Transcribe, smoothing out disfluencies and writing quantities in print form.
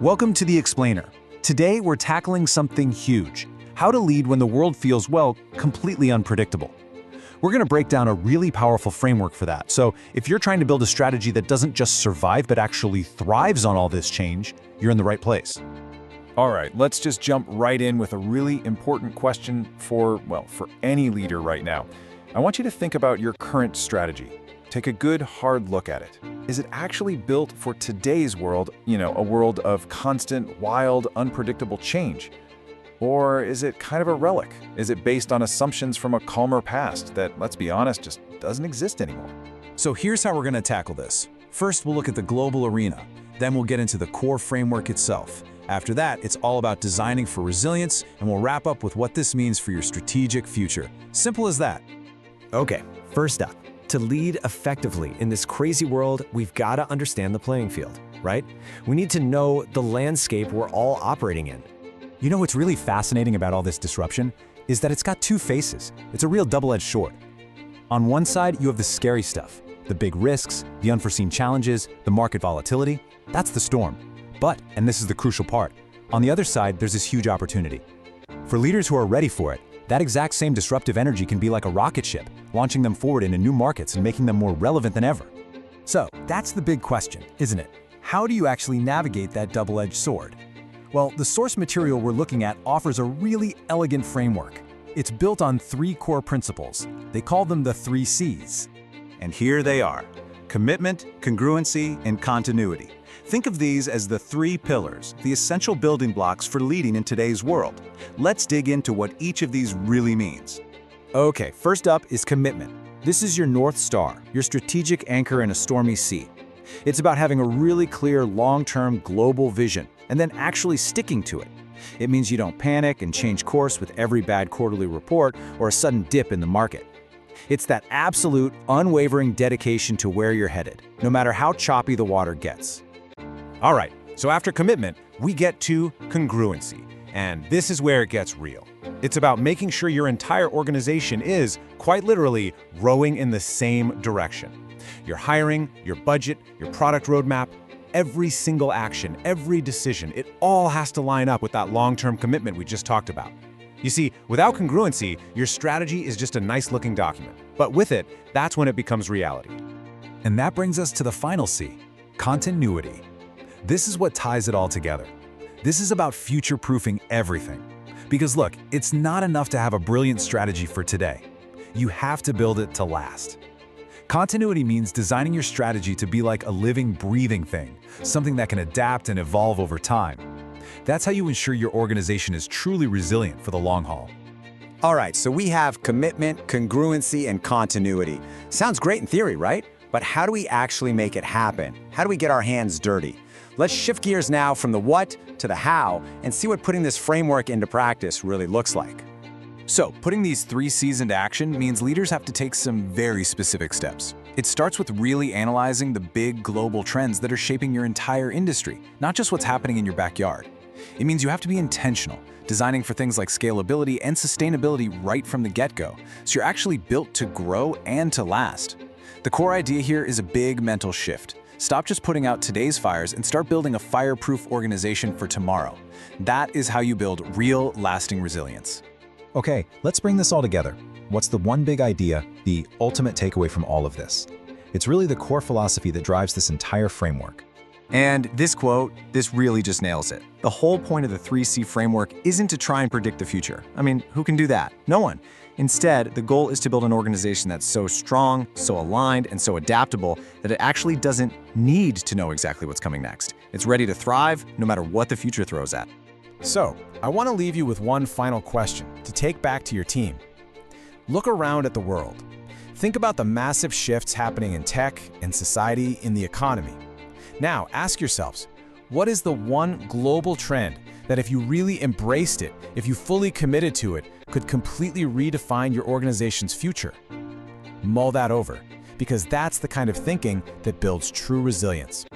Welcome to The Explainer. Today we're tackling something huge: how to lead when the world feels, well, completely unpredictable. We're going to break down a really powerful framework for that. So if you're trying to build a strategy that doesn't just survive but actually thrives on all this change, you're in the right place. All right, let's just jump right in with a really important question for any leader right now. I want you to think about your current strategy. Take a good, hard look at it. Is it actually built for today's world, a world of constant, wild, unpredictable change? Or is it kind of a relic? Is it based on assumptions from a calmer past that, let's be honest, just doesn't exist anymore? So here's how we're going to tackle this. First, we'll look at the global arena. Then we'll get into the core framework itself. After that, it's all about designing for resilience, and we'll wrap up with what this means for your strategic future. Simple as that. Okay, first up, to lead effectively in this crazy world, we've got to understand the playing field, right? We need to know the landscape we're all operating in. You know what's really fascinating about all this disruption is that it's got two faces. It's a real double-edged sword. On one side, you have the scary stuff, the big risks, the unforeseen challenges, the market volatility. That's the storm. But, and this is the crucial part, on the other side, there's this huge opportunity. For leaders who are ready for it, that exact same disruptive energy can be like a rocket ship, launching them forward into new markets and making them more relevant than ever. So, that's the big question, isn't it? How do you actually navigate that double-edged sword? Well, the source material we're looking at offers a really elegant framework. It's built on three core principles. They call them the 3 C's. And here they are: commitment, congruency, and continuity. Think of these as the 3 pillars, the essential building blocks for leading in today's world. Let's dig into what each of these really means. Okay, first up is commitment. This is your North Star, your strategic anchor in a stormy sea. It's about having a really clear long-term global vision and then actually sticking to it. It means you don't panic and change course with every bad quarterly report or a sudden dip in the market. It's that absolute, unwavering dedication to where you're headed, no matter how choppy the water gets. All right, so after commitment, we get to congruency. And this is where it gets real. It's about making sure your entire organization is, quite literally, rowing in the same direction. Your hiring, your budget, your product roadmap, every single action, every decision, it all has to line up with that long-term commitment we just talked about. You see, without congruency, your strategy is just a nice-looking document. But with it, that's when it becomes reality. And that brings us to the final C: continuity. This is what ties it all together. This is about future-proofing everything. Because look, it's not enough to have a brilliant strategy for today. You have to build it to last. Continuity means designing your strategy to be like a living, breathing thing, something that can adapt and evolve over time. That's how you ensure your organization is truly resilient for the long haul. All right, so we have commitment, congruency, and continuity. Sounds great in theory, right? But how do we actually make it happen? How do we get our hands dirty? Let's shift gears now from the what to the how and see what putting this framework into practice really looks like. So, putting these 3 C's into action means leaders have to take some very specific steps. It starts with really analyzing the big global trends that are shaping your entire industry, not just what's happening in your backyard. It means you have to be intentional, designing for things like scalability and sustainability right from the get-go, so you're actually built to grow and to last. The core idea here is a big mental shift. Stop just putting out today's fires and start building a fireproof organization for tomorrow. That is how you build real, lasting resilience. Okay, let's bring this all together. What's the one big idea, the ultimate takeaway from all of this? It's really the core philosophy that drives this entire framework. And this quote, this really just nails it. The whole point of the 3C framework isn't to try and predict the future. I mean, who can do that? No one. Instead, the goal is to build an organization that's so strong, so aligned, and so adaptable that it actually doesn't need to know exactly what's coming next. It's ready to thrive no matter what the future throws at. So, I want to leave you with one final question to take back to your team. Look around at the world. Think about the massive shifts happening in tech, in society, in the economy. Now, ask yourselves, what is the one global trend that if you really embraced it, if you fully committed to it, could completely redefine your organization's future? Mull that over, because that's the kind of thinking that builds true resilience.